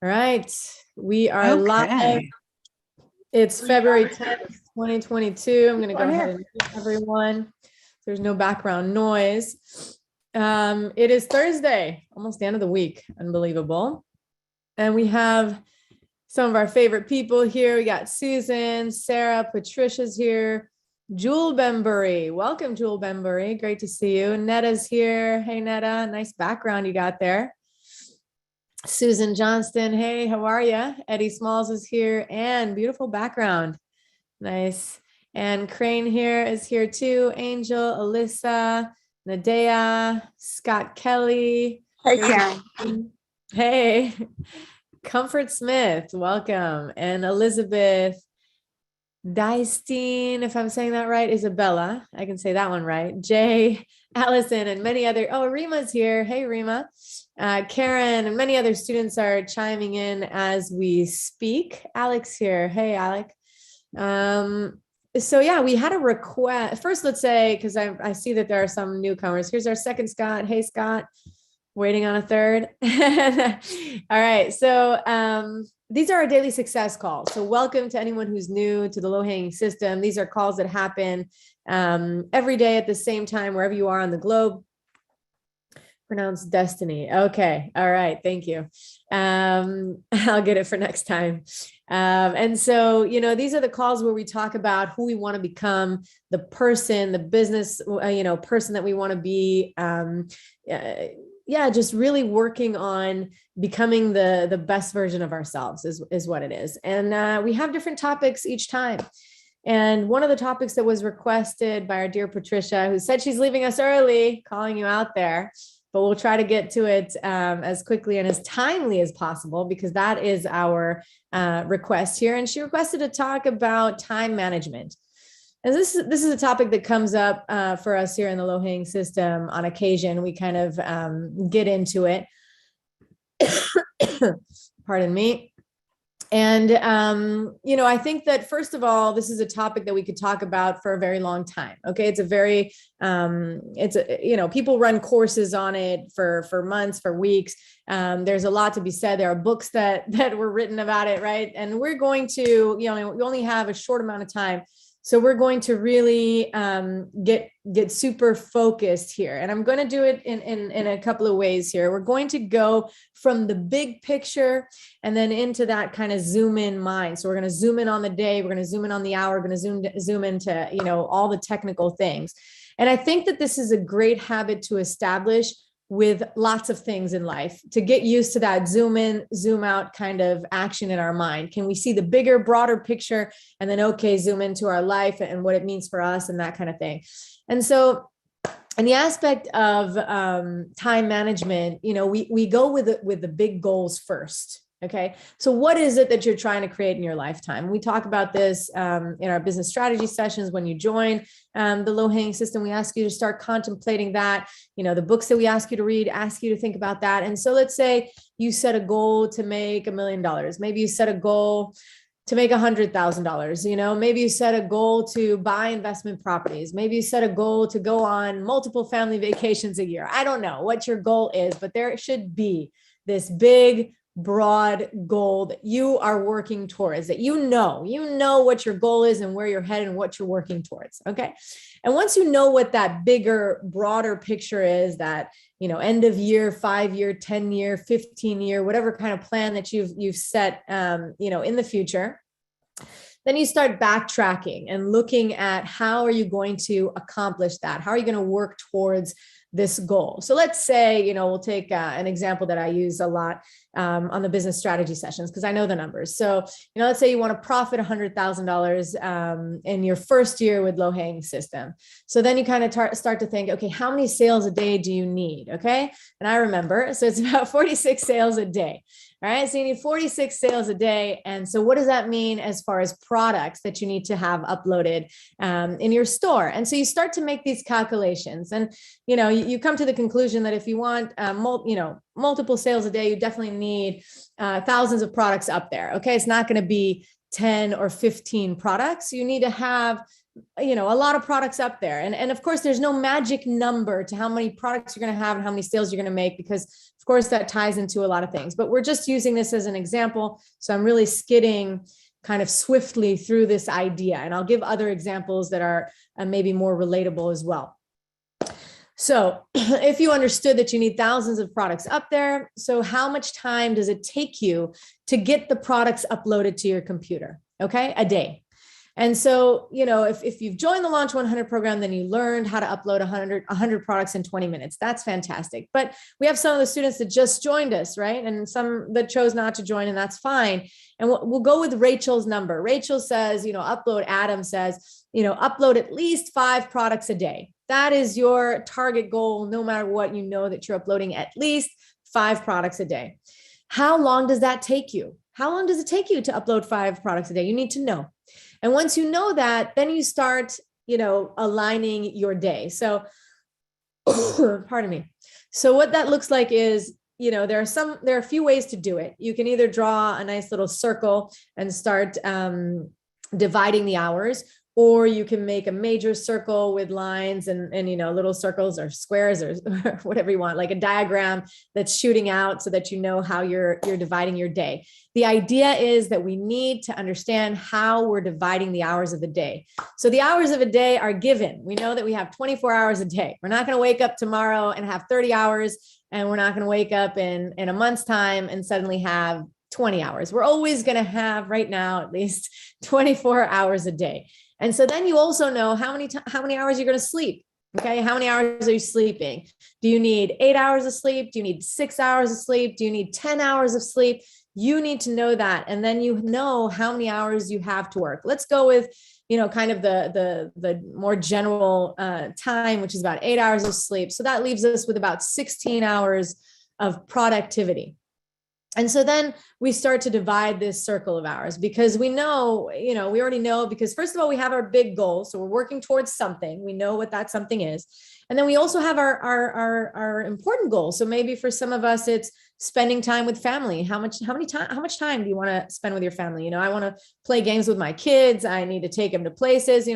All right, we are live. Okay. It's February 10th, 2022. I'm going to go ahead and mute everyone. There's no background noise. It is Thursday, almost the end of the week. Unbelievable. And we have some of our favorite people here. We got Susan, Sarah, Patricia's here, Jewel Bembury. Welcome, Jewel Bembury. Great to see you. Netta's here. Hey, Netta. Nice background you got there. Susan Johnston, hey, how are you? Eddie Smalls is here, and beautiful background. Nice. And Crane here is here too. Angel, Alyssa, Nadea, Scott Kelly. Hey, Karen. Hey, Comfort Smith, welcome. And Elizabeth Deistein, if I'm saying that right, Isabella, I can say that one right. Jay, Allison, and many other. Oh, Rima's here. Hey, Rima. Karen and many other students are chiming in as we speak. Alex here. Hey, Alec. So yeah, we had a request. First, let's say, because I see that there are some newcomers. Here's our second Scott. Hey, Scott. Waiting on a third. All right. So these are our daily success calls. So welcome to anyone who's new to the Low Hanging System. These are calls that happen every day at the same time, wherever you are on the globe. Pronounced destiny. Okay. All right. Thank you. I'll get it for next time. And so, these are the calls where we talk about who we want to become, the person, the business, person that we want to be. Just really working on becoming the best version of ourselves is what it is. And we have different topics each time. And one of the topics that was requested by our dear Patricia, who said she's leaving us early, calling you out there, but we'll try to get to it as quickly and as timely as possible, because that is our request here. And she requested to talk about time management. And this is a topic that comes up for us here in the Low Hanging System on occasion. We kind of get into it. Pardon me. And, I think that first of all, this is a topic that we could talk about for a very long time. Okay. It's a very, people run courses on it for months, for weeks. There's a lot to be said. There are books that were written about it. Right. And we're going to, we only have a short amount of time. So we're going to really get super focused here. And I'm going to do it in a couple of ways here. We're going to go from the big picture and then into that kind of zoom in mind. So we're going to zoom in on the day. We're going to zoom in on the hour. We're going to zoom into, all the technical things. And I think that this is a great habit to establish with lots of things in life, to get used to that zoom in, zoom out kind of action in our mind. Can we see the bigger, broader picture, and then, zoom into our life and what it means for us and that kind of thing. And so in the aspect of time management, we go with the big goals first. Okay. So what is it that you're trying to create in your lifetime? We talk about this in our business strategy sessions. When you join the Low Hanging System, we ask you to start contemplating that. The books that we ask you to read, ask you to think about that. And so let's say you set a goal to make $1 million. Maybe you set a goal to make $100,000. Maybe you set a goal to buy investment properties. Maybe you set a goal to go on multiple family vacations a year. I don't know what your goal is, but there should be this big, broad goal that you are working towards, that you know what your goal is and where you're headed and what you're working towards. Okay. And once you know what that bigger, broader picture is, that, end of year, 5-year, 10-year, 15-year, whatever kind of plan that you've set, in the future, then you start backtracking and looking at how are you going to accomplish that? How are you going to work towards this goal? So let's say, we'll take an example that I use a lot on the business strategy sessions, because I know the numbers. So, let's say you want to profit $100,000 in your first year with Low Hanging System. So then you kind of start to think, okay, how many sales a day do you need? Okay. And I remember, so it's about 46 sales a day. All right. So you need 46 sales a day. And so what does that mean as far as products that you need to have uploaded in your store? And so you start to make these calculations, and, you come to the conclusion that if you want, multiple sales a day, you definitely need thousands of products up there. Okay. It's not going to be 10 or 15 products. You need to have a lot of products up there. And of course, there's no magic number to how many products you're going to have and how many sales you're going to make, because of course that ties into a lot of things, but we're just using this as an example. So I'm really skidding kind of swiftly through this idea, and I'll give other examples that are maybe more relatable as well. So if you understood that you need thousands of products up there, so how much time does it take you to get the products uploaded to your computer? Okay, a day. And so, if you've joined the Launch 100 program, then you learned how to upload 100 products in 20 minutes. That's fantastic. But we have some of the students that just joined us, right? And some that chose not to join, and that's fine. And we'll go with Rachel's number. Rachel says, upload. Adam says, upload at least 5 products a day. That is your target goal. No matter what, that you're uploading at least 5 products a day. How long does that take you? How long does it take you to upload 5 products a day? You need to know. And once you know that, then you start, aligning your day. So, pardon me. So what that looks like is, there are a few ways to do it. You can either draw a nice little circle and start dividing the hours, or you can make a major circle with lines and little circles or squares or whatever you want, like a diagram that's shooting out so that you know how you're dividing your day. The idea is that we need to understand how we're dividing the hours of the day. So the hours of a day are given. We know that we have 24 hours a day. We're not going to wake up tomorrow and have 30 hours, and we're not going to wake up in a month's time and suddenly have 20 hours. We're always going to have right now at least 24 hours a day. And so then you also know how many hours you're going to sleep. Okay. How many hours are you sleeping? Do you need 8 hours of sleep? Do you need 6 hours of sleep? Do you need 10 hours of sleep? You need to know that. And then you know how many hours you have to work. Let's go with, kind of the more general time, which is about 8 hours of sleep. So that leaves us with about 16 hours of productivity. And so then we start to divide this circle of ours, because we know, we already know, because first of all, we have our big goal. So we're working towards something. We know what that something is. And then we also have our important goals. So maybe for some of us, it's spending time with family. How much time do you want to spend with your family? I want to play games with my kids. I need to take them to places.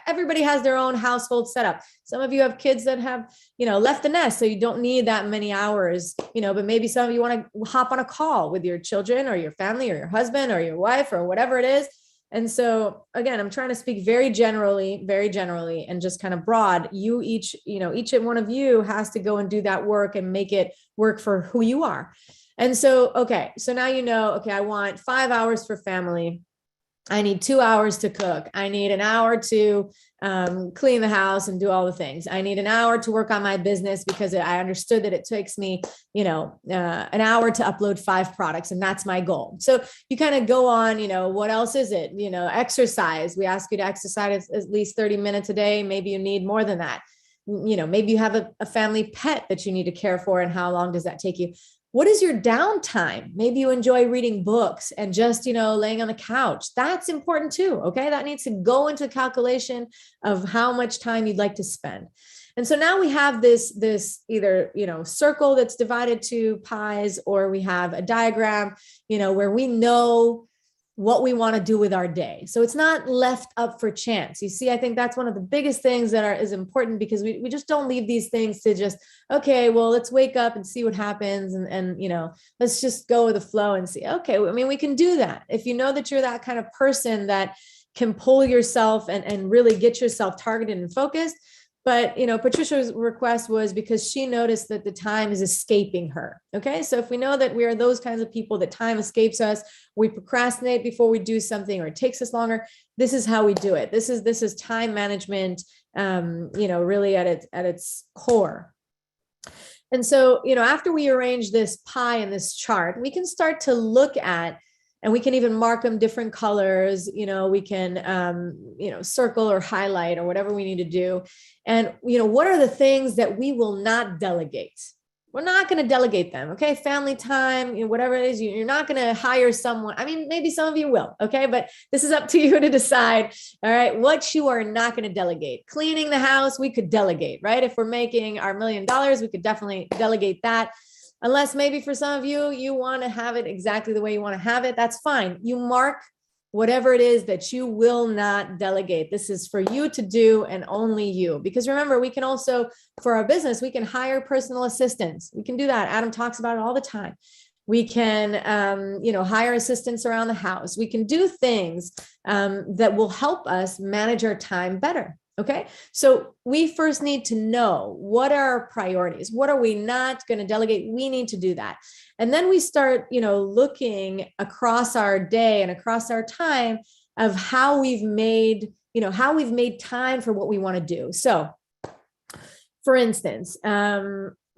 Everybody has their own household setup. Some of you have kids that have, left the nest, so you don't need that many hours, but maybe some of you want to hop on a call with your children or your family or your husband or your wife or whatever it is. And so again, I'm trying to speak very generally, and just kind of broad. Each one of you has to go and do that work and make it work for who you are. And so, okay, so now I want 5 hours for family. I need 2 hours to cook. I need an hour to clean the house and do all the things. I need an hour to work on my business, because I understood that it takes me, an hour to upload 5 products, and that's my goal. So you kind of go on, what else is it? Exercise. We ask you to exercise at least 30 minutes a day. Maybe you need more than that. Maybe you have a family pet that you need to care for, and how long does that take you? What is your downtime? Maybe you enjoy reading books and just, laying on the couch. That's important too. Okay. That needs to go into the calculation of how much time you'd like to spend. And so now we have this either, circle that's divided to pies, or we have a diagram, where we know what we want to do with our day. So it's not left up for chance. You see, I think that's one of the biggest things that is important, because we just don't leave these things to just, okay, well, let's wake up and see what happens. And let's just go with the flow and see, okay, I mean, we can do that. If you know that you're that kind of person that can pull yourself and really get yourself targeted and focused. But, Patricia's request was because she noticed that the time is escaping her. Okay. So if we know that we are those kinds of people, that time escapes us, we procrastinate before we do something, or it takes us longer. This is how we do it. This is time management, really at its core. And so, after we arrange this pie in this chart, we can start to look at, and we can even mark them different colors. We can, circle or highlight or whatever we need to do. And, what are the things that we will not delegate? We're not going to delegate them. Okay. Family time, whatever it is, you're not going to hire someone. I mean, maybe some of you will. Okay. But this is up to you to decide. All right. What you are not going to delegate. Cleaning the house, we could delegate, right? If we're making our $1 million, we could definitely delegate that. Unless maybe for some of you, you want to have it exactly the way you want to have it. That's fine. You mark whatever it is that you will not delegate. This is for you to do and only you. Because remember, we can also, for our business, we can hire personal assistants. We can do that. Adam talks about it all the time. We can, hire assistants around the house. We can do things that will help us manage our time better. Okay. So we first need to know what are our priorities. What are we not going to delegate? We need to do that. And then we start, looking across our day and across our time of how we've made time for what we want to do. So for instance,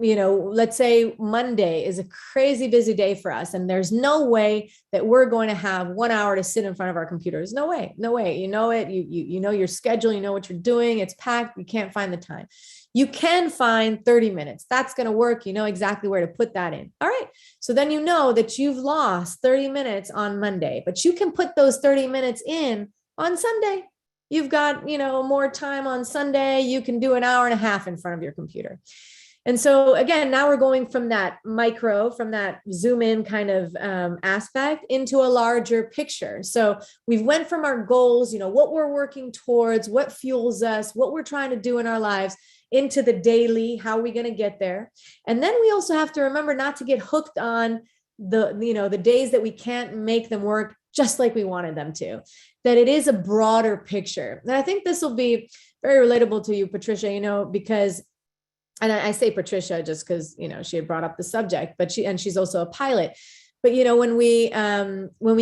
let's say Monday is a crazy busy day for us, and there's no way that we're going to have 1 hour to sit in front of our computers. No way. You know it. You know your schedule. You know what you're doing. It's packed. You can't find the time. You can find 30 minutes. That's going to work. You know exactly where to put that in. All right. So then you know that you've lost 30 minutes on Monday, but you can put those 30 minutes in on Sunday. You've got, more time on Sunday. You can do an hour and a half in front of your computer. And so again, now we're going from that zoom in kind of aspect into a larger picture. So we've went from our goals, what we're working towards, what fuels us, what we're trying to do in our lives, into the daily, how are we going to get there? And then we also have to remember not to get hooked on the days that we can't make them work just like we wanted them to, that it is a broader picture. And I think this will be very relatable to you, Patricia, because, and I say Patricia just because, she had brought up the subject, but she's also a pilot. But, when we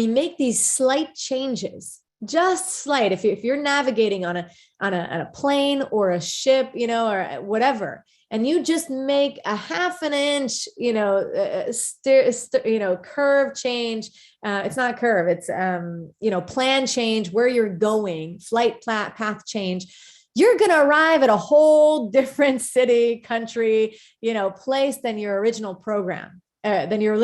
make these slight changes, just slight, if you're navigating on a plane or a ship, or whatever, and you just make a half an inch, curve change. It's not curve. It's, plan change, where you're going, flight path change. You're going to arrive at a whole different city, country, place than your original program, than your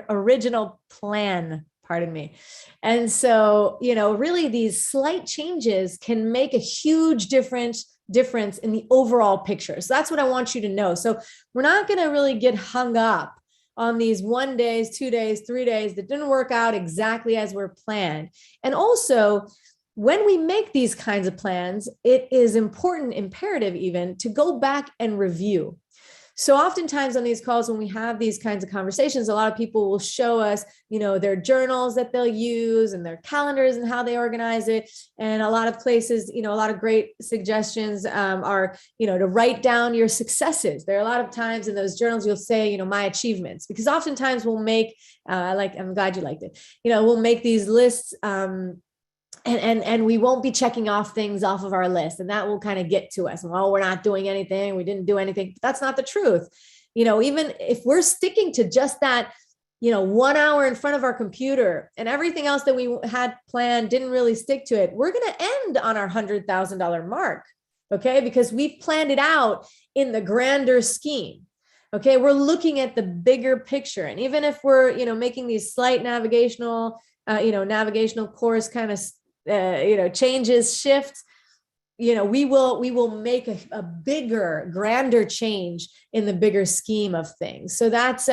original plan. Pardon me. And so, really these slight changes can make a huge difference in the overall picture. So that's what I want you to know. So we're not going to really get hung up on these 1 days, 2 days, 3 days that didn't work out exactly as we're planned. And also, when we make these kinds of plans, it is imperative even to go back and review. So oftentimes on these calls, when we have these kinds of conversations, a lot of people will show us, their journals that they'll use and their calendars and how they organize it. And a lot of places, a lot of great suggestions are, to write down your successes. There are a lot of times in those journals, you'll say, my achievements, because oftentimes we'll make, I'm glad you liked it. We'll make these lists, and we won't be checking off things off of our list, and that will kind of get to us. Well, we're not doing anything. We didn't do anything. But that's not the truth. Even if we're sticking to just that, 1 hour in front of our computer and everything else that we had planned didn't really stick to it, we're going to end on our $100,000 mark. Okay. Because we've planned it out in the grander scheme. Okay. We're looking at the bigger picture. And even if we're, making these slight navigational course kind of, changes, shifts, we will make a bigger, grander change in the bigger scheme of things. So that's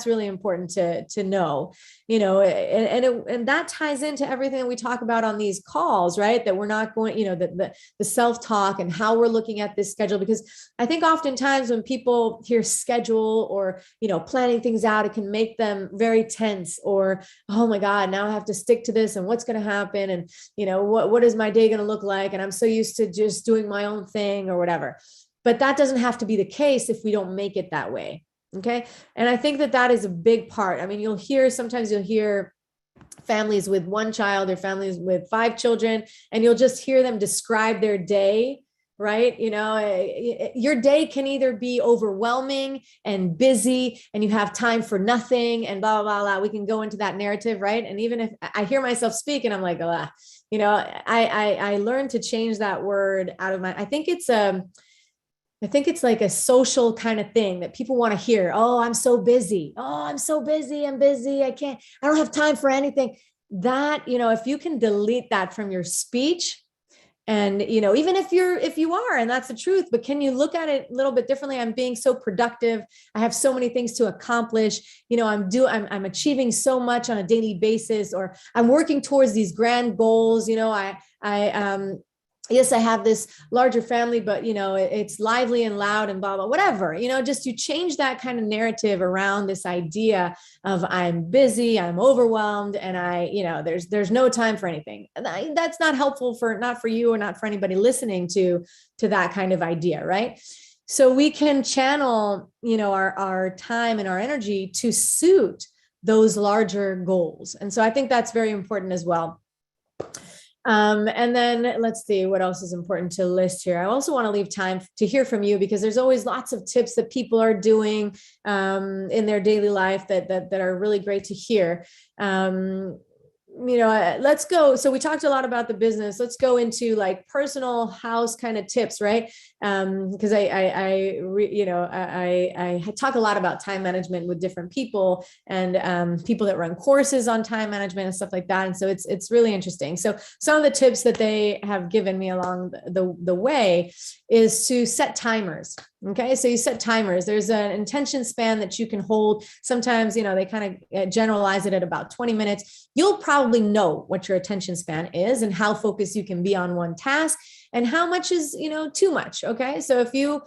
really important to know, and that ties into everything that we talk about on these calls, right? That we're not going, the self-talk and how we're looking at this schedule, because I think oftentimes when people hear schedule or, planning things out, it can make them very tense, or, oh my God, now I have to stick to this, and what's going to happen? And, what is my day going to look like? And I'm so used to just doing my own thing or whatever. But that doesn't have to be the case if we don't make it that way. Okay. And I think that is a big part. I mean, sometimes you'll hear families with one child or families with 5 children, and you'll just hear them describe their day, right? Your day can either be overwhelming and busy and you have time for nothing and blah, blah, blah, blah. We can go into that narrative, right? And even if I hear myself speak and I'm like, I learned to change that word out of I think it's like a social kind of thing that people want to hear. Oh, I'm so busy. Oh, I'm so busy. I'm busy. I don't have time for anything. That, if you can delete that from your speech And, even if you are, and that's the truth, but can you look at it a little bit differently? I'm being so productive. I have so many things to accomplish. I'm achieving so much on a daily basis, or I'm working towards these grand goals. Yes, I have this larger family, but it's lively and loud and blah, blah, whatever, just you change that kind of narrative around this idea of I'm busy, I'm overwhelmed, and there's no time for anything. And that's not helpful not for you or not for anybody listening to that kind of idea. Right. So we can channel, our time and our energy to suit those larger goals. And so I think that's very important as well. And then let's see what else is important to list here. I also want to leave time to hear from you, because there's always lots of tips that people are doing in their daily life that are really great to hear. Let's go. So we talked a lot about the business. Let's go into like personal house kind of tips, right? Because I talk a lot about time management with different people, and people that run courses on time management and stuff like that. And so it's really interesting. So some of the tips that they have given me along the way is to set timers. Okay. So you set timers. There's an intention span that you can hold. Sometimes, they kind of generalize it at about 20 minutes. You'll probably know what your attention span is and how focused you can be on one task and how much is, too much. Okay. So if you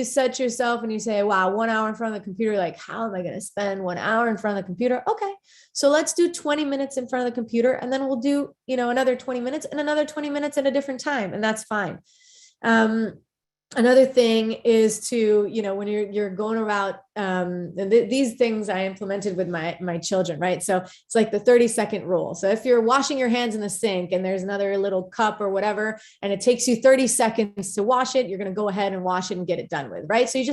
set yourself and you say, wow, 1 hour in front of the computer, like, how am I going to spend 1 hour in front of the computer? Okay. So let's do 20 minutes in front of the computer, and then we'll do, another 20 minutes and another 20 minutes at a different time. And that's fine. Another thing is to, when you're going about, these things I implemented with my children, right? So it's like the 30-second rule. So if you're washing your hands in the sink and there's another little cup or whatever, and it takes you 30 seconds to wash it, you're going to go ahead and wash it and get it done with, right? So you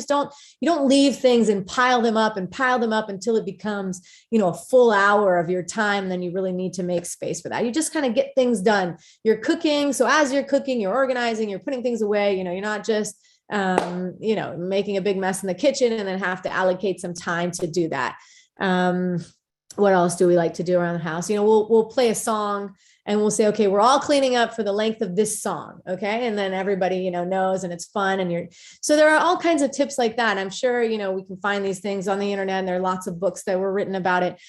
don't leave things and pile them up until it becomes, a full hour of your time. Then you really need to make space for that. You just kind of get things done. You're cooking. So as you're cooking, you're organizing, you're putting things away, you're not just making a big mess in the kitchen and then have to allocate some time to do that. What else do we like to do around the house? We'll play a song and we'll say, okay, we're all cleaning up for the length of this song. Okay. And then everybody, knows, and it's fun. And so there are all kinds of tips like that. I'm sure, we can find these things on the internet, and there are lots of books that were written about it.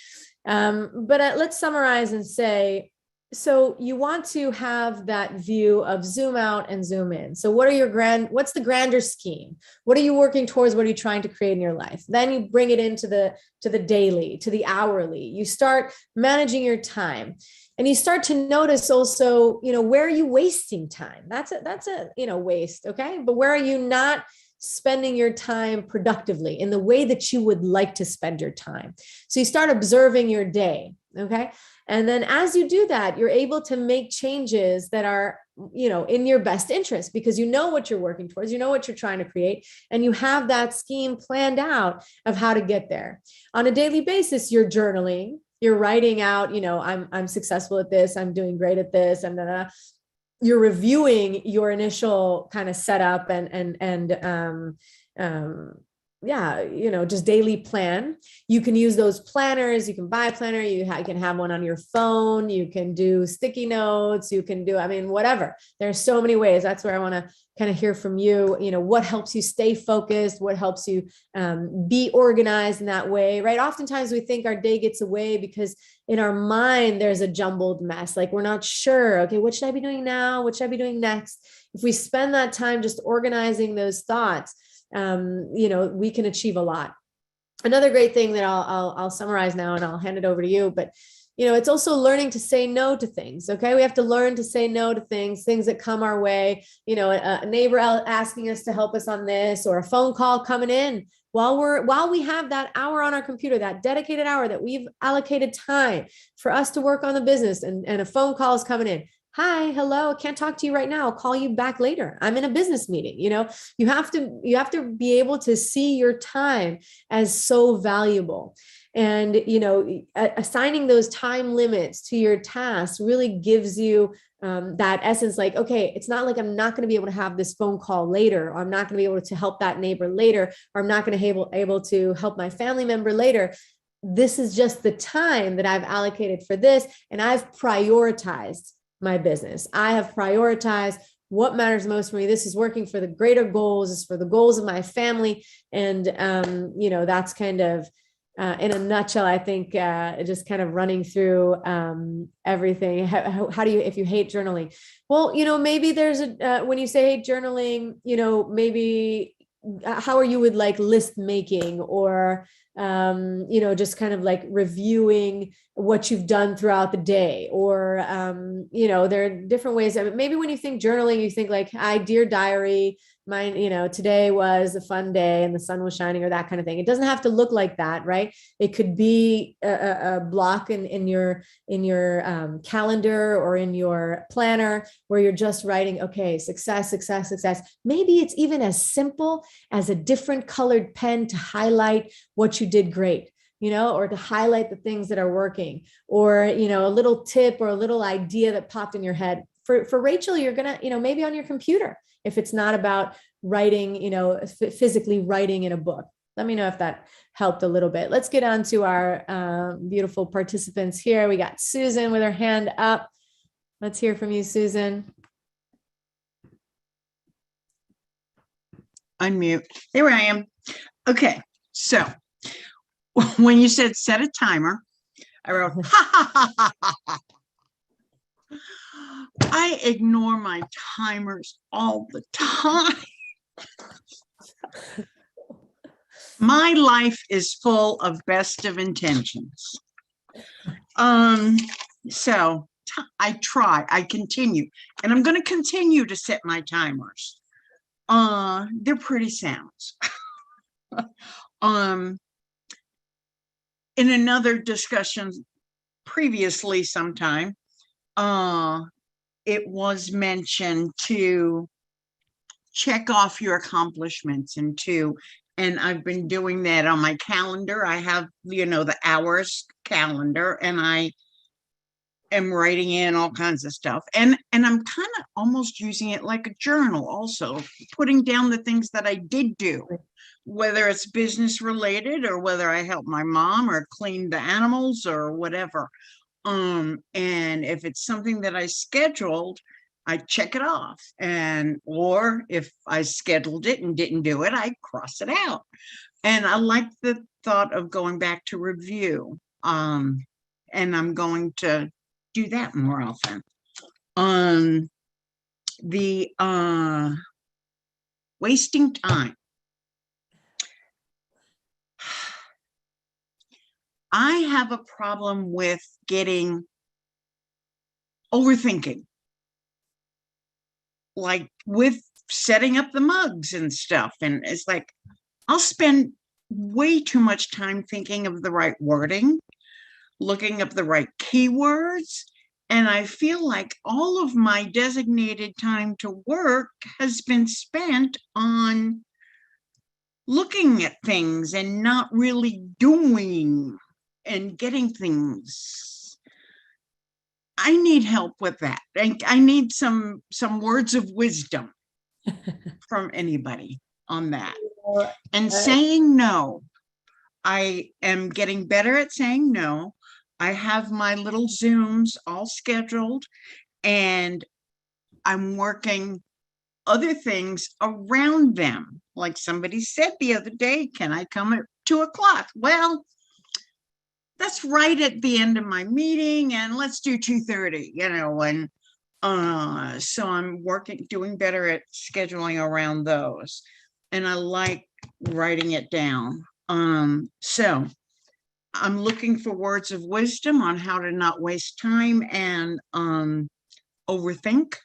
But let's summarize and say, so you want to have that view of zoom out and zoom in. So what's the grander scheme? What are you working towards? What are you trying to create in your life? Then you bring it into the daily, to the hourly. You start managing your time, and you start to notice also, where are you wasting time? That's a waste. Okay. But where are you not spending your time productively in the way that you would like to spend your time? So you start observing your day. Okay. And then as you do that, you're able to make changes that are, in your best interest, because you know what you're working towards, you know what you're trying to create, and you have that scheme planned out of how to get there. On a daily basis, you're journaling, you're writing out, I'm successful at this, I'm doing great at this, and then you're reviewing your initial kind of setup and just daily plan. You can use those planners. You can buy a planner. You can have one on your phone. You can do sticky notes. You can do, whatever. There's so many ways. That's where I want to kind of hear from you. What helps you stay focused? What helps you be organized in that way, right? Oftentimes we think our day gets away because in our mind, there's a jumbled mess. Like we're not sure, okay, what should I be doing now? What should I be doing next? If we spend that time just organizing those thoughts, we can achieve a lot. Another great thing that I'll summarize now, and I'll hand it over to you, but it's also learning to say no to things. Okay. We have to learn to say no to things that come our way, a neighbor asking us to help us on this, or a phone call coming in while we have that hour on our computer, that dedicated hour that we've allocated time for us to work on the business, and a phone call is coming in. Hi, hello, can't talk to you right now. I'll call you back later. I'm in a business meeting. You have to be able to see your time as so valuable. And, assigning those time limits to your tasks really gives you that essence, like, okay, it's not like I'm not going to be able to have this phone call later, or I'm not going to be able to help that neighbor later, or I'm not going to be able to help my family member later. This is just the time that I've allocated for this, and I've prioritized my business. I have prioritized what matters most for me. This is working for the greater goals, is for the goals of my family. And, that's kind of, in a nutshell, I think, just kind of running through everything. How do you, if you hate journaling? Well, maybe there's when you say hate journaling, maybe how are you with like list making, or just kind of like reviewing what you've done throughout the day, or there are different ways. I mean, maybe when you think journaling, you think like, dear diary, mine, today was a fun day and the sun was shining, or that kind of thing. It doesn't have to look like that, right? It could be a block in your calendar or in your planner where you're just writing, okay, success, success, success. Maybe it's even as simple as a different colored pen to highlight what you did great, or to highlight the things that are working, or, a little tip or a little idea that popped in your head. For Rachel, you're going to, maybe on your computer, if it's not about writing, physically writing in a book. Let me know if that helped a little bit. Let's get on to our beautiful participants here. We got Susan with her hand up. Let's hear from you, Susan. Unmute. There I am. Okay. So when you said set a timer, I wrote, ha, ha, ha, ha, ha, ha. I ignore my timers all the time. My life is full of best of intentions. So I continue, and I'm going to continue to set my timers. They're pretty sounds. In another discussion previously sometime, it was mentioned to check off your accomplishments and I've been doing that on my calendar. I have, the hours calendar, and I am writing in all kinds of stuff. And I'm kind of almost using it like a journal also, putting down the things that I did do, whether it's business related or whether I helped my mom or cleaned the animals or whatever. And if it's something that I scheduled, I check it off, or if I scheduled it and didn't do it, I cross it out. And I like the thought of going back to review. And I'm going to do that more often. The wasting time. I have a problem with getting overthinking, like with setting up the mugs and stuff. And it's like, I'll spend way too much time thinking of the right wording, looking up the right keywords. And I feel like all of my designated time to work has been spent on looking at things and not really doing and getting things. I need help with that. I need some words of wisdom from anybody on that. And saying no. I am getting better at saying no. I have my little Zooms all scheduled, and I'm working other things around them. Like somebody said the other day, can I come at 2:00? Well, that's right at the end of my meeting, and let's do 2:30, and so I'm doing better at scheduling around those, and I like writing it down. So I'm looking for words of wisdom on how to not waste time and overthink.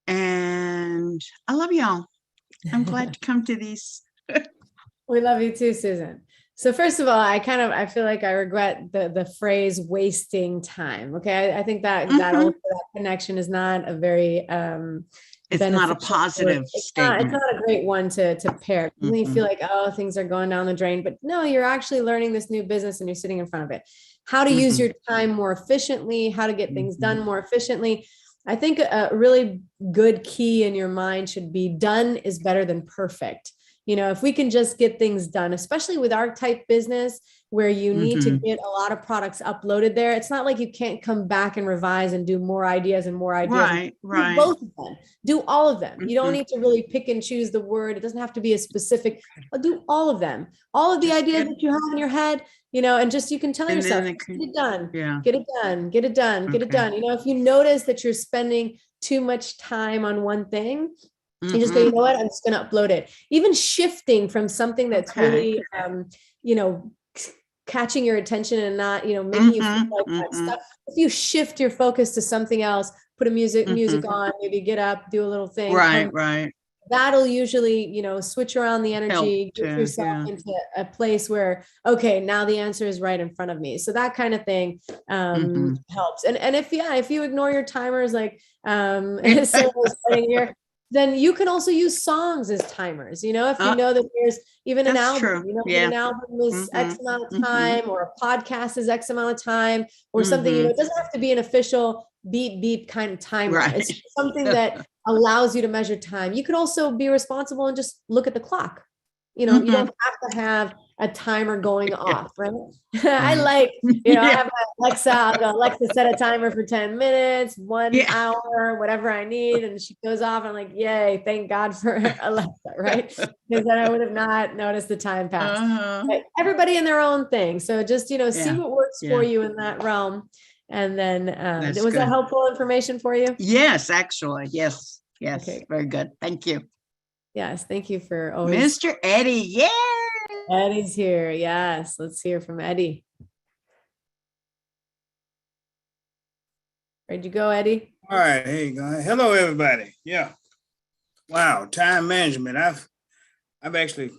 And I love y'all. I'm glad to come to these. We love you too, Susan. So first of all, I feel like I regret the phrase wasting time. Okay. I think that that connection is not a very it's not a positive statement. It's not a great one to pair. You feel like, oh, things are going down the drain, but no, you're actually learning this new business and you're sitting in front of it. How to use your time more efficiently, how to get things done more efficiently. I think a really good key in your mind should be done is better than perfect. if we can just get things done, especially with our type business where you need to Mhm. get a lot of products uploaded there. It's not like you can't come back and revise and do more ideas and more ideas. Right, Do right. both of them. Do all of them. You don't Mhm. need to really pick and choose the word. It doesn't have to be a specific, do all of them. All of the Just ideas get, that you have in your head, and just you can tell and yourself, then it get can, it done, yeah, get it done, get it done, get it okay. done. If you notice that you're spending too much time on one thing, you just go, Mhm. I'm just going to upload it. Even shifting from something that's Okay. really, you know, catching your attention and not, making you feel Mhm, like that mhm, stuff. If you shift your focus to something else, put a music mhm. on, maybe get up, do a little thing, Right, come, right. that'll usually, switch around the Help energy, get to, yourself yeah. into a place where, okay, now the answer is right in front of me. So that kind of thing Mhm. helps. And if you ignore your timers, like Sarah was saying here, then you can also use songs as timers. If you Uh, know that there's even an that's album, true. that Yeah. an album is X Mhm, amount of mhm, time, or a podcast is X amount of time, or something, mhm. it doesn't have to be an official beep beep kind of timer. Right. It's something that allows you to measure time. You could also be responsible and just look at the clock. You don't Mhm. have to have a timer going Yeah, off, right? I right. like, I Yeah, have my Alexa, I'll go, Alexa, set a timer for 10 minutes, 1 yeah. hour, whatever I need. And she goes off. I'm like, yay, thank God for Alexa, right? Because then I would have not noticed the time pass. Uh-huh. But everybody in their own thing. So just, see Yeah, what works for yeah. you in that realm. And then, That's was that good. helpful information for you? Yes, actually. Yes. Yes. Okay. Very good. Thank you. Yes. Thank you for always. Mr. Eddie. Yay. Eddie's here. Yes. Let's hear from Eddie. Where'd you go, Eddie? All right, hey guys. Hello, everybody. Yeah. Wow, time management. I've actually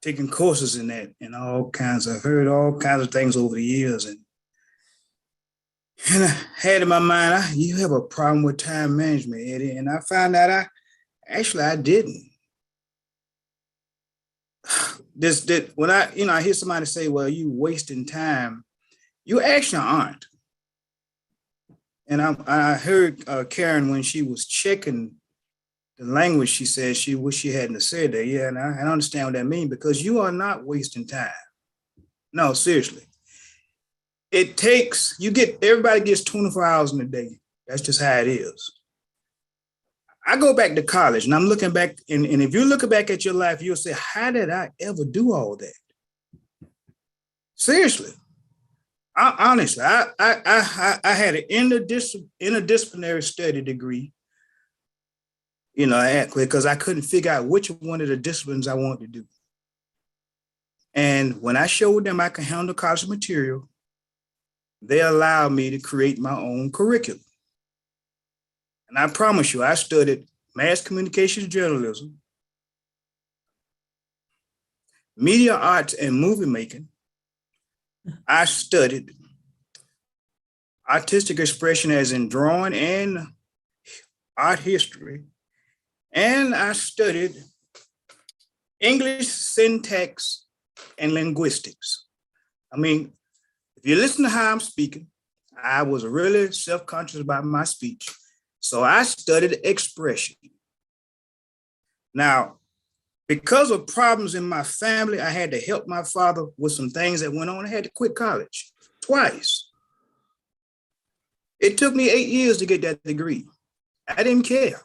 taken courses in that and all kinds. I've heard all kinds of things over the years, and I had in my mind, you have a problem with time management, Eddie. And I found out I didn't. This that when I hear somebody say, "Well, you wasting time," you actually aren't. And I heard Karen when she was checking the language, she said she wish she hadn't said that. Yeah, and I understand what that means, because you are not wasting time. No, seriously. Everybody gets 24 hours in a day. That's just how it is. I go back to college and I'm looking back, and if you look back at your life, you'll say, how did I ever do all that? Seriously. Honestly, I had an interdisciplinary study degree, because I couldn't figure out which one of the disciplines I wanted to do. And when I showed them I could handle college material, they allowed me to create my own curriculum. And I promise you, I studied mass communications journalism, media arts and movie making. I studied artistic expression as in drawing and art history. And I studied English syntax and linguistics. I mean, if you listen to how I'm speaking, I was really self-conscious about my speech. So I studied expression. Now, because of problems in my family, I had to help my father with some things that went on. I had to quit college twice. It took me 8 years to get that degree. I didn't care.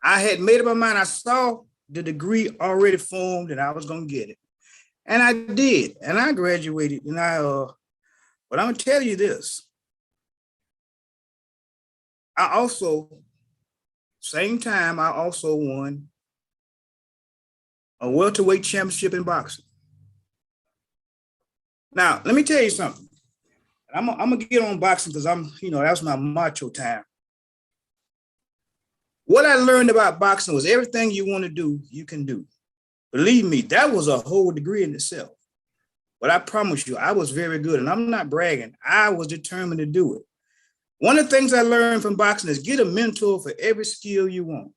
I had made up my mind. I saw the degree already formed and I was going to get it. And I did. And I graduated. And but I'm going to tell you this. Same time, I also won a welterweight championship in boxing. Now, let me tell you something. I'm gonna get on boxing because that's my macho time. What I learned about boxing was everything you want to do, you can do. Believe me, that was a whole degree in itself. But I promise you, I was very good, and I'm not bragging. I was determined to do it. One of the things I learned from boxing is get a mentor for every skill you want.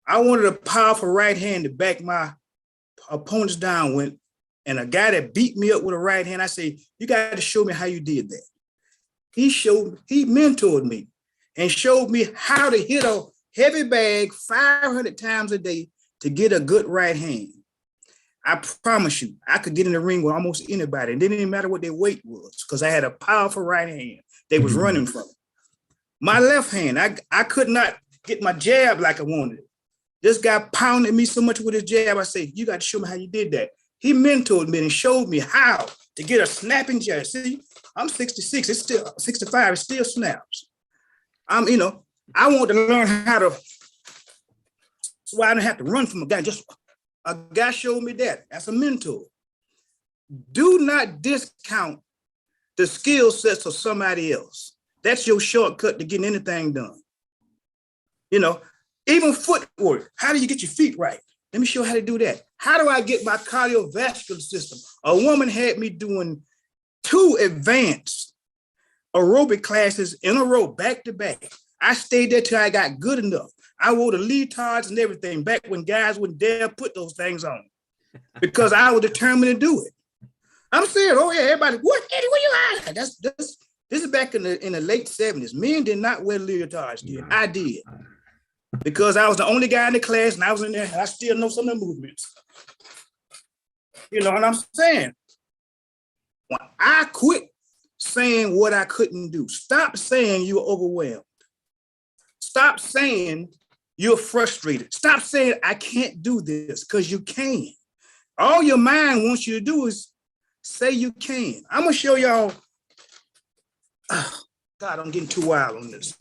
I wanted a powerful right hand to back my opponents down with, and a guy that beat me up with a right hand, I say, you got to show me how you did that. He mentored me and showed me how to hit a heavy bag 500 times a day to get a good right hand. I promise you, I could get in the ring with almost anybody. And it didn't even matter what their weight was, because I had a powerful right hand they was running from. My left hand, I could not get my jab like I wanted. This guy pounded me so much with his jab. I said, you got to show me how you did that. He mentored me and showed me how to get a snapping jab. See, I'm 66, it's still 65, it still snaps. I want to learn how to, so I don't have to run from a guy. Just a guy showed me that. That's a mentor. Do not discount the skill sets of somebody else. That's your shortcut to getting anything done. Even footwork. How do you get your feet right? Let me show you how to do that. How do I get my cardiovascular system? A woman had me doing 2 advanced aerobic classes in a row, back to back. I stayed there till I got good enough. I wore the leotards and everything back when guys wouldn't dare put those things on because I was determined to do it. I'm saying, oh yeah, everybody, what, Eddie, where you at? This is back in the late 70s. Men did not wear leotards. No. I did. Because I was the only guy in the class and I was in there and I still know some of the movements. You know what I'm saying? When I quit saying what I couldn't do, stop saying you're overwhelmed. Stop saying you're frustrated. Stop saying I can't do this, because you can. All your mind wants you to do is say you can. I'm gonna show y'all. Oh, God, I'm getting too wild on this.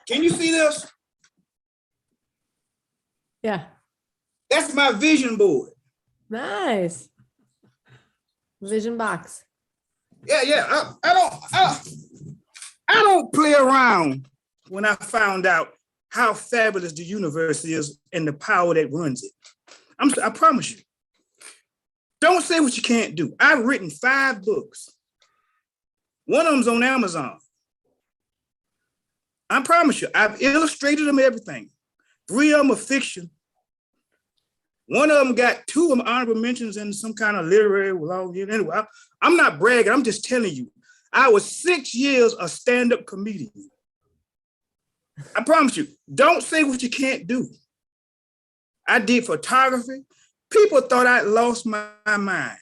Can you see this? Yeah. That's my vision board. Nice. Vision box. Yeah. I don't play around when I found out how fabulous the universe is and the power that runs it. I promise you. Don't say what you can't do. I've written 5 books. One of them's on Amazon. I promise you, I've illustrated them everything. 3 of them are fiction. One of them got 2 of them honorable mentions in some kind of literary. Anyway, I'm not bragging. I'm just telling you. I was 6 years a stand-up comedian. I promise you, don't say what you can't do. I did photography. People thought I'd lost my mind.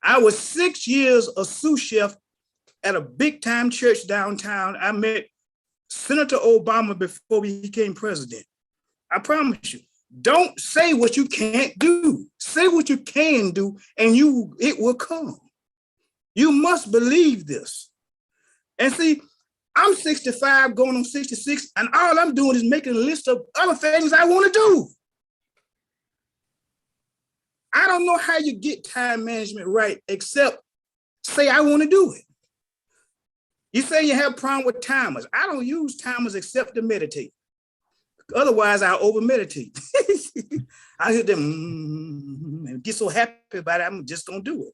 I was 6 years a sous chef at a big-time church downtown. I met Senator Obama before he became president. I promise you, don't say what you can't do. Say what you can do, and it will come. You must believe this. And see, I'm 65 going on 66, and all I'm doing is making a list of other things I want to do. I don't know how you get time management right, except say I want to do it. You say you have a problem with timers. I don't use timers except to meditate. Otherwise, I over meditate. I hear them and get so happy about it, I'm just gonna do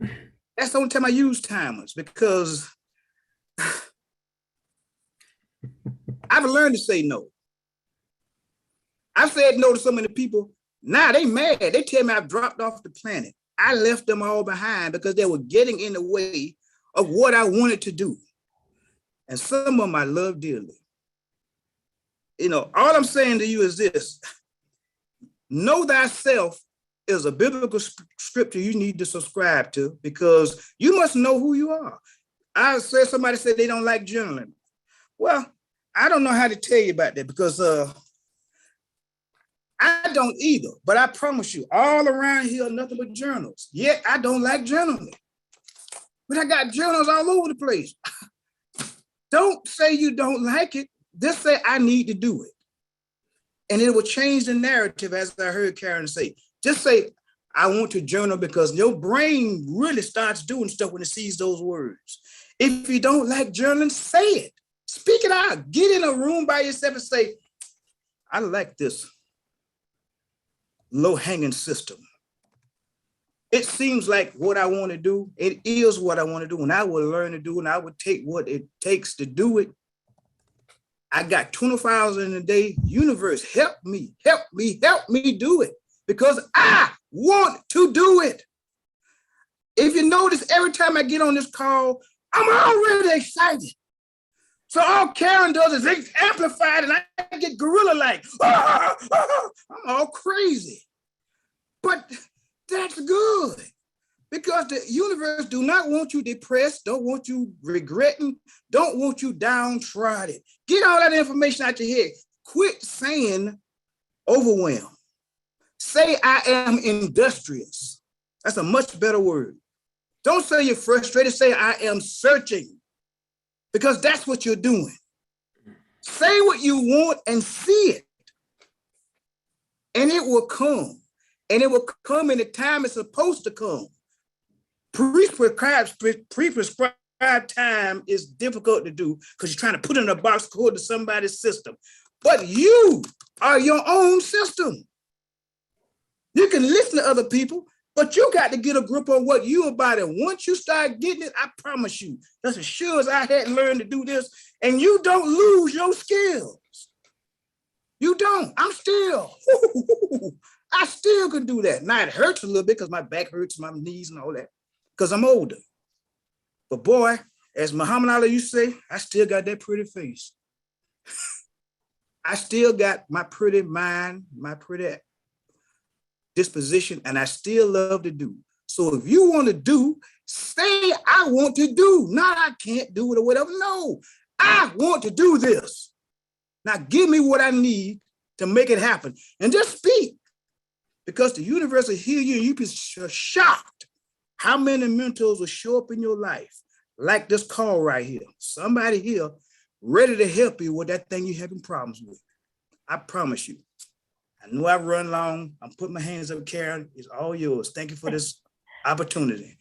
it. That's the only time I use timers, because I've learned to say no. I've said no to so many people. Now they mad. They tell me I've dropped off the planet. I left them all behind because they were getting in the way of what I wanted to do. And some of them I love dearly. All I'm saying to you is this. Know thyself is a biblical scripture you need to subscribe to, because you must know who you are. Somebody said they don't like journaling. Well, I don't know how to tell you about that, because I don't either, but I promise you, all around here are nothing but journals. Yet I don't like journaling. But I got journals all over the place. Don't say you don't like it. Just say I need to do it. And it will change the narrative, as I heard Karen say. Just say, I want to journal, because your brain really starts doing stuff when it sees those words. If you don't like journaling, say it. Speak it out. Get in a room by yourself and say, I like this low-hanging system. It seems like what I want to do. It is what I want to do, and I will learn to do, and I will take what it takes to do it. I got 24 hours in a day. Universe, help me do it, because I want to do it. If you notice, every time I get on this call, I'm already excited. So all Karen does is it's amplified and I get gorilla-like. I'm all crazy. But that's good because the universe do not want you depressed, don't want you regretting, don't want you downtrodden. Get all that information out your head. Quit saying overwhelmed. Say I am industrious. That's a much better word. Don't say you're frustrated, say I am searching because that's what you're doing. Say what you want and see it and it will come. And it will come in the time it's supposed to come. Pre-prescribed time is difficult to do because you're trying to put it in a box according to somebody's system. But you are your own system. You can listen to other people, but you got to get a grip on what you about. And once you start getting it, I promise you, that's as sure as I hadn't learned to do this, and you don't lose your skills. You don't. I'm still. I still can do that. Now it hurts a little bit because my back hurts, my knees and all that, because I'm older. But boy, as Muhammad Ali used to say, I still got that pretty face. I still got my pretty mind, my pretty disposition, and I still love to do. So if you want to do, say I want to do, not I can't do it or whatever. No, I want to do this. Now give me what I need to make it happen and just speak. Because the universe will hear you and you'll be shocked how many mentors will show up in your life, like this call right here. Somebody here ready to help you with that thing you're having problems with. I promise you. I know I've run long. I'm putting my hands up, Karen. It's all yours. Thank you for this opportunity.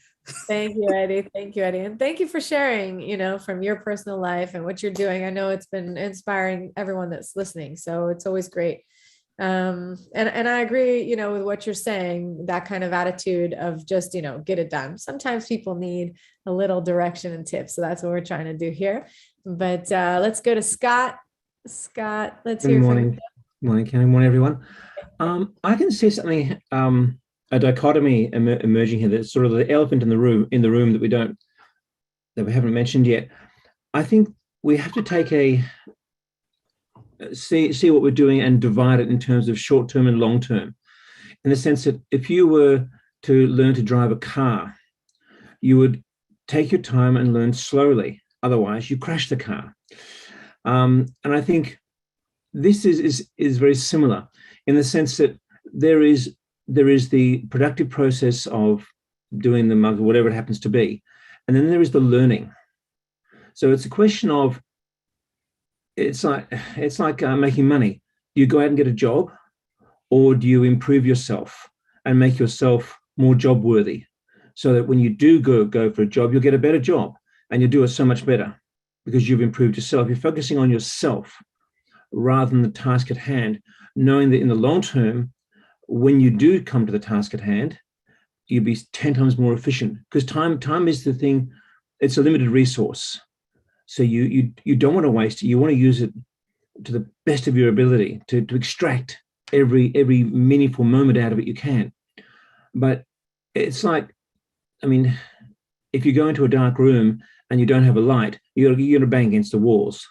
Thank you, Eddie. Thank you, Eddie. And thank you for sharing, from your personal life and what you're doing. I know it's been inspiring everyone that's listening. So it's always great. And I agree, with what you're saying, that kind of attitude of just, get it done. Sometimes people need a little direction and tips. So that's what we're trying to do here. But let's go to Scott. Scott, let's hear from you. Morning, Kenny. Morning, everyone. I can see something, a dichotomy emerging here. That's sort of the elephant in the room that we haven't mentioned yet. I think we have to take see what we're doing and divide it in terms of short term and long term, in the sense that if you were to learn to drive a car, you would take your time and learn slowly. Otherwise, you crash the car. And I think this is very similar in the sense that there is the productive process of doing the mug or whatever it happens to be, and then there is the learning. So it's a question of it's like making money. Do you go out and get a job, or do you improve yourself and make yourself more job worthy, so that when you do go for a job, you'll get a better job and you'll do it so much better because you've improved yourself. You're focusing on yourself rather than the task at hand, knowing that in the long term, when you do come to the task at hand, you'll be 10 times more efficient, because time is the thing. It's a limited resource. So you don't want to waste it. You want to use it to the best of your ability to extract every meaningful moment out of it you can. But it's like, if you go into a dark room and you don't have a light, you're going to bang against the walls.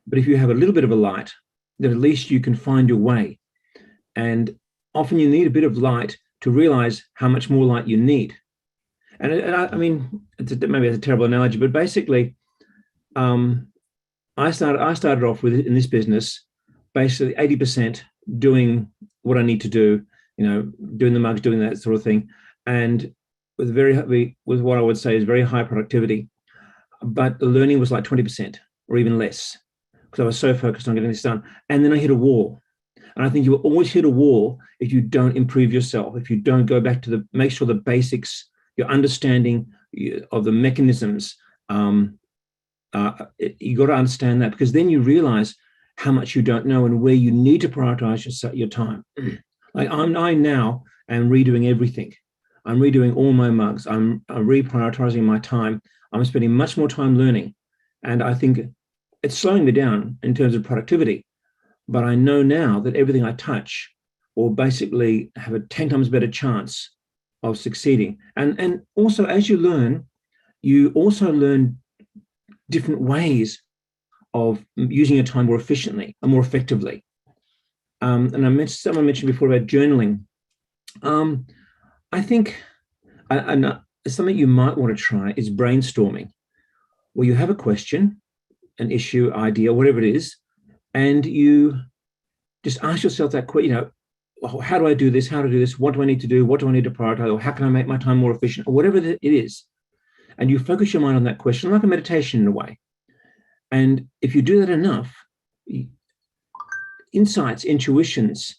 But if you have a little bit of a light, then at least you can find your way. And often you need a bit of light to realize how much more light you need. And maybe it's a terrible analogy, but basically, I started off with in this business, basically 80% doing what I need to do, doing the mugs, doing that sort of thing, and with what I would say is very high productivity. But the learning was like 20% or even less, because I was so focused on getting this done. And then I hit a wall. And I think you will always hit a wall if you don't improve yourself, if you don't go back to make sure the basics, your understanding of the mechanisms, you got to understand that, because then you realize how much you don't know and where you need to prioritize your time. Like I now am redoing everything. I'm redoing all my mugs. I'm reprioritizing my time. I'm spending much more time learning. And I think it's slowing me down in terms of productivity. But I know now that everything I touch will basically have a 10 times better chance of succeeding. And also, as you learn also learn different ways of using your time more efficiently and more effectively. And someone mentioned before about journaling. I think something you might want to try is brainstorming, where you have a question, an issue, idea, whatever it is, and you just ask yourself that question, how do I do this? How to do this? What do I need to do? What do I need to prioritize? Or how can I make my time more efficient? Or whatever it is. And you focus your mind on that question, like a meditation in a way. And if you do that enough, insights, intuitions,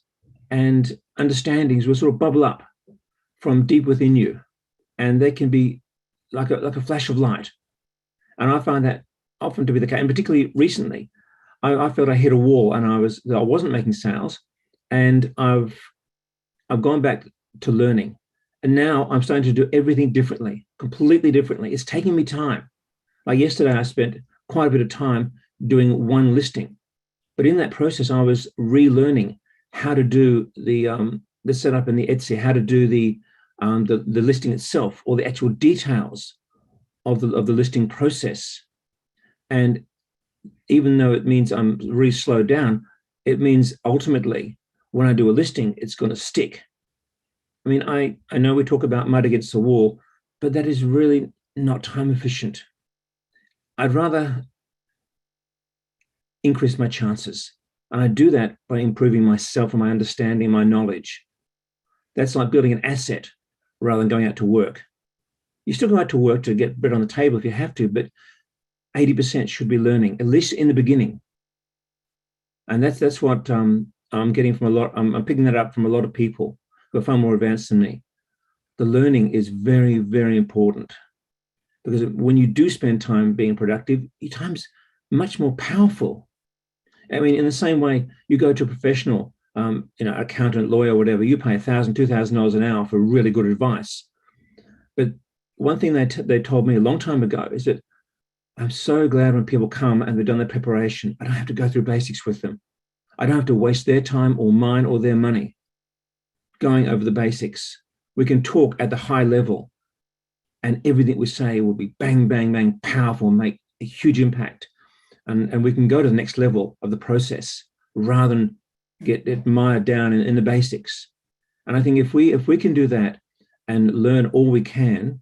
and understandings will sort of bubble up from deep within you. And they can be like a flash of light. And I find that often to be the case. And particularly recently, I felt I hit a wall and I wasn't making sales. And I've gone back to learning. And now I'm starting to do everything differently, completely differently. It's taking me time. Like yesterday, I spent quite a bit of time doing one listing. But in that process, I was relearning how to do the setup in the Etsy, how to do the listing itself, or the actual details of the listing process. And even though it means I'm really slowed down, it means ultimately when I do a listing, it's going to stick. I mean, I know we talk about mud against the wall, but that is really not time efficient. I'd rather increase my chances. And I do that by improving myself and my understanding, my knowledge. That's like building an asset rather than going out to work. You still go out to work to get bread on the table if you have to, but 80% should be learning, at least in the beginning. And that's what I'm getting from a lot. I'm picking that up from a lot of people who are far more advanced than me. The learning is very, very important, because when you do spend time being productive, your time's much more powerful. I mean, in the same way, you go to a professional, accountant, lawyer, whatever, you pay $1,000, $2,000 an hour for really good advice. But one thing they told me a long time ago is that I'm so glad when people come and they've done their preparation, I don't have to go through basics with them. I don't have to waste their time or mine or their money going over the basics. We can talk at the high level and everything we say will be bang, bang, bang, powerful, and make a huge impact. And we can go to the next level of the process rather than get it mired down in the basics. And I think if we can do that and learn all we can,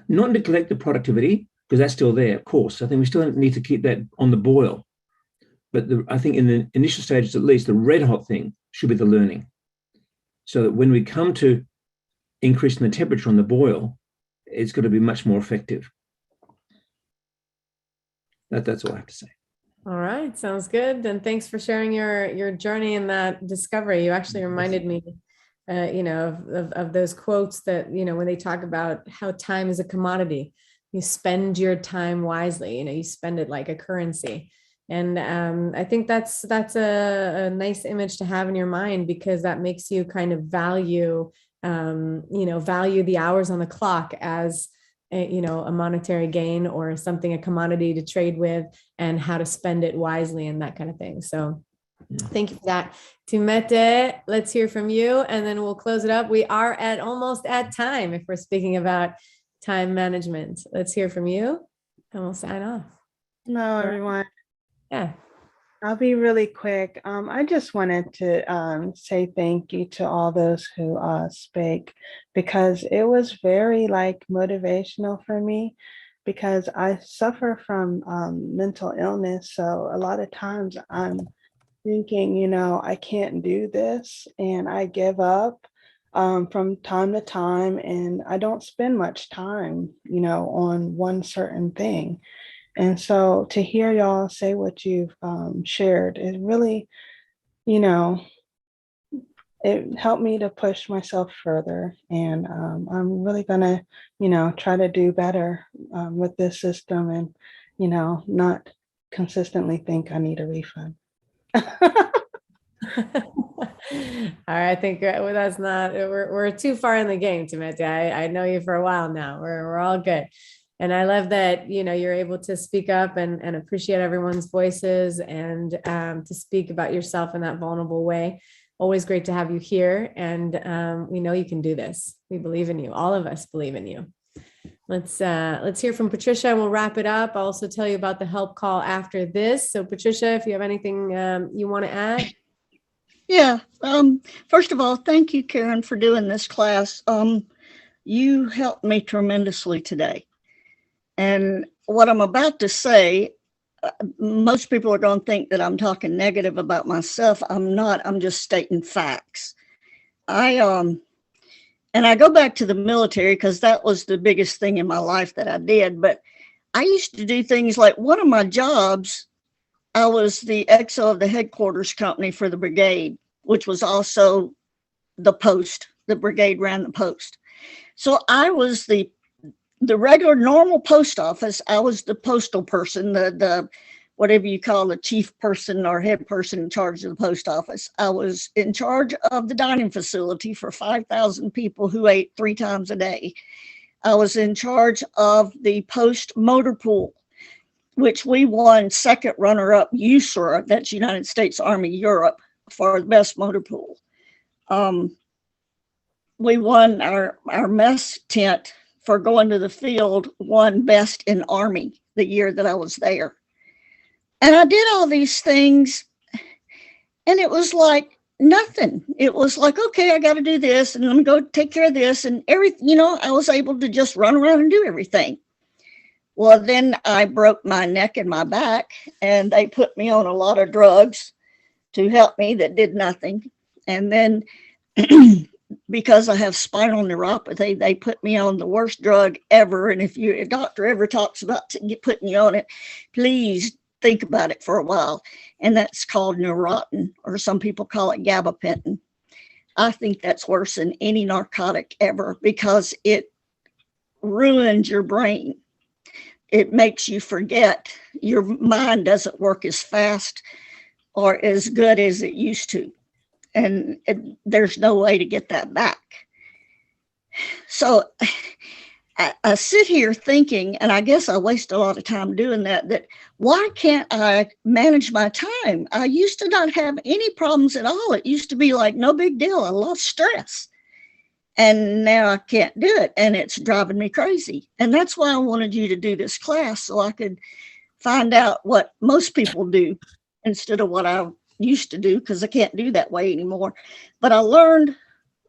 not neglect the productivity, because that's still there, of course. I think we still need to keep that on the boil. But I think in the initial stages, at least, the red hot thing should be the learning. So that when we come to increasing the temperature on the boil, it's going to be much more effective. That's all I have to say. All right, sounds good. And thanks for sharing your journey in that discovery. You actually reminded me, of those quotes that, when they talk about how time is a commodity, you spend your time wisely, you spend it like a currency. And I think that's a nice image to have in your mind, because that makes you kind of value the hours on the clock as a monetary gain or something, a commodity to trade with, and how to spend it wisely and that kind of thing. So thank you for that. Timete, let's hear from you, and then we'll close it up. We are almost at time if we're speaking about time management. Let's hear from you and we'll sign off. Hello, everyone. Yeah. I'll be really quick. I just wanted to say thank you to all those who spake, because it was very motivational for me, because I suffer from mental illness. So a lot of times I'm thinking, I can't do this, and I give up from time to time, and I don't spend much time, on one certain thing. And so to hear y'all say what you've shared is really, it helped me to push myself further. And I'm really gonna, try to do better with this system, and, not consistently think I need a refund. All right, I think that's not, we're too far in the game, Timete. I know you for a while now. We're all good. And I love that, you're able to speak up and appreciate everyone's voices, and to speak about yourself in that vulnerable way. Always great to have you here. And we know you can do this. We believe in you. All of us believe in you. Let's hear from Patricia and we'll wrap it up. I'll also tell you about the help call after this. So Patricia, if you have anything you want to add. Yeah. First of all, thank you, Karen, for doing this class. You helped me tremendously today. And what I'm about to say, most people are going to think that I'm talking negative about myself. I'm not. I'm just stating facts. And I go back to the military because that was the biggest thing in my life that I did. But I used to do things like one of my jobs, I was the XO of the headquarters company for the brigade, which was also the post. The brigade ran the post. So I was the regular normal post office. I was the postal person, the whatever you call the chief person or head person in charge of the post office. I was in charge of the dining facility for 5,000 people who ate 3 times a day. I was in charge of the post motor pool, which we won second runner-up USERA, that's United States Army Europe, for the best motor pool. We won our mess tent for going to the field, won best in Army the year that I was there. And I did all these things, and it was like nothing. It was like, okay, I got to do this, and let me go take care of this, and everything. I was able to just run around and do everything. Well, then I broke my neck and my back, and they put me on a lot of drugs to help me that did nothing. And then because I have spinal neuropathy, they put me on the worst drug ever. And if a doctor ever talks about putting you on it, please think about it for a while. And that's called Neurontin, or some people call it gabapentin. I think that's worse than any narcotic ever because it ruins your brain. It makes you forget. Your mind doesn't work as fast or as good as it used to. And there's no way to get that back. So I sit here thinking, and I guess I waste a lot of time doing that why can't I manage my time? I used to not have any problems at all. It used to be like no big deal. I lost stress. And now I can't do it. And it's driving me crazy. And that's why I wanted you to do this class so I could find out what most people do instead of what I used to do, because I can't do that way anymore. But I learned,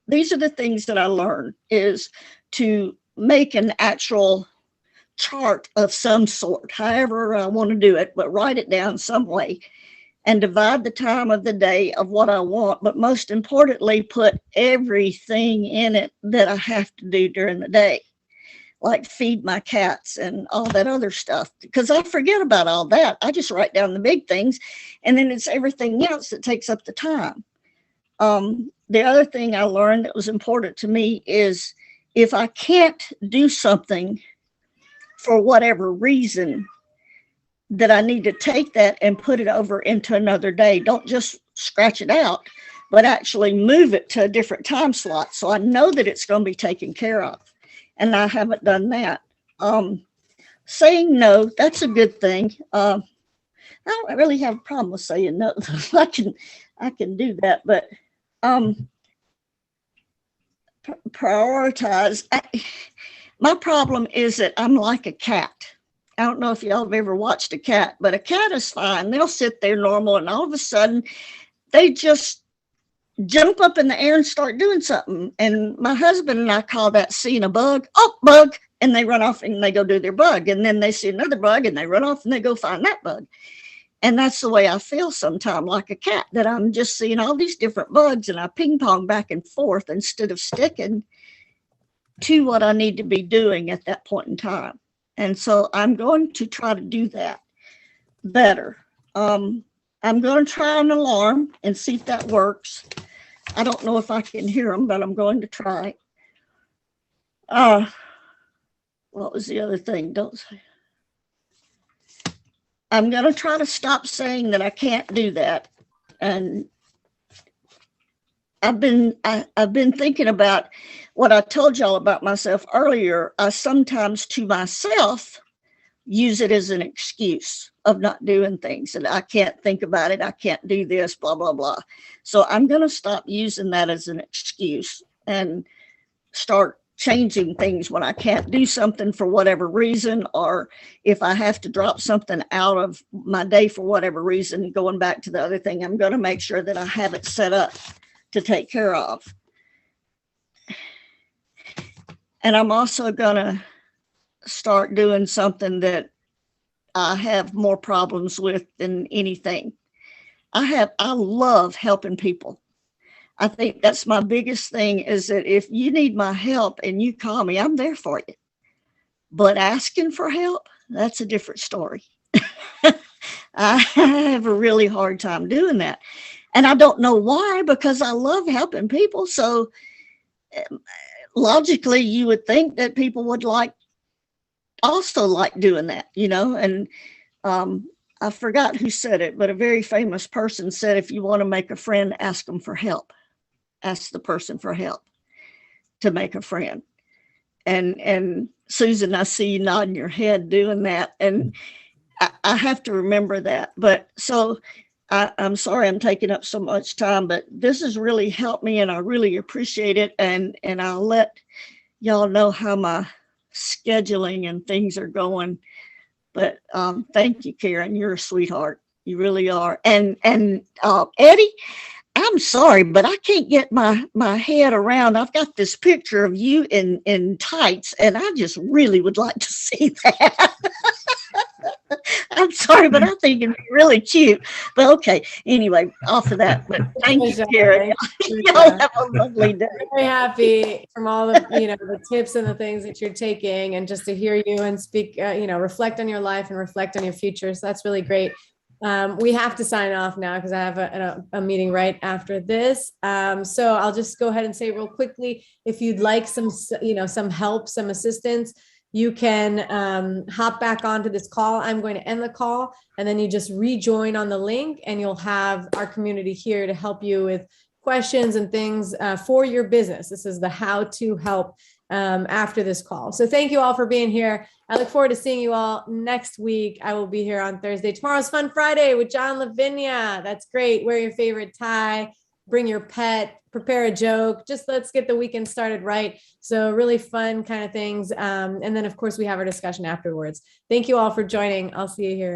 these are the things that I learned, is to make an actual chart of some sort, however I want to do it, but write it down some way and divide the time of the day of what I want. But most importantly, put everything in it that I have to do during the day, like feed my cats and all that other stuff, because I forget about all that. I just write down the big things, and then it's everything else that takes up the time. The other thing I learned that was important to me is if I can't do something for whatever reason, that I need to take that and put it over into another day. Don't just scratch it out, but actually move it to a different time slot so I know that it's going to be taken care of. And I haven't done that. Saying no, that's a good thing. I don't really have a problem with saying no. I can do that, but prioritize. My problem is that I'm like a cat. I don't know if y'all have ever watched a cat, but a cat is fine. They'll sit there normal, and all of a sudden they just jump up in the air and start doing something. And my husband and I call that seeing a bug. Oh, bug. And they run off and they go do their bug. And then they see another bug and they run off and they go find that bug. And that's the way I feel sometimes, like a cat, that I'm just seeing all these different bugs and I ping pong back and forth instead of sticking to what I need to be doing at that point in time. And so I'm going to try to do that better. I'm going to try an alarm and see if that works. I don't know if I can hear them, but I'm going to try. What was the other thing? Don't say. I'm going to try to stop saying that I can't do that. And I've been thinking about what I told y'all about myself earlier. I sometimes to myself use it as an excuse of not doing things, and I can't think about it. I can't do this, blah, blah, blah. So I'm going to stop using that as an excuse and start changing things when I can't do something for whatever reason, or if I have to drop something out of my day for whatever reason, going back to the other thing, I'm going to make sure that I have it set up to take care of. And I'm also going to start doing something that I have more problems with than anything. I love helping people. I think that's my biggest thing, is that if you need my help and you call me, I'm there for you. But asking for help, that's a different story. I have a really hard time doing that. And I don't know why, because I love helping people. So logically, you would think that people would also like doing that, you know. And I forgot who said it, but a very famous person said, if you want to make a friend, ask them for help. Ask the person for help to make a friend. And Susan, I see you nodding your head doing that. And I have to remember that. But so I'm sorry I'm taking up so much time, but this has really helped me and I really appreciate it. And I'll let y'all know how my scheduling and things are going. But thank you, Karen. You're a sweetheart. You really are. And Eddie, I'm sorry, but I can't get my head around. I've got this picture of you in tights, and I just really would like to see that. I'm sorry, but I think it'd be really cute. But okay, anyway, off of that. But thank you, Karen. Y'all have a lovely day. Very happy from all the, the tips and the things that you're taking, and just to hear you and speak, reflect on your life and reflect on your future. So that's really great. We have to sign off now because I have a meeting right after this. So I'll just go ahead and say real quickly, if you'd like some help, some assistance, you can hop back onto this call. I'm going to end the call, and then you just rejoin on the link, and you'll have our community here to help you with questions and things for your business. This is the how to help after this call. So thank you all for being here. I look forward to seeing you all next week. I will be here on Thursday. Tomorrow's Fun Friday with John Lavinia. That's great. Wear your favorite tie, bring your pet, prepare a joke. Just let's get the weekend started right. So really fun kind of things. And then of course we have our discussion afterwards. Thank you all for joining. I'll see you here.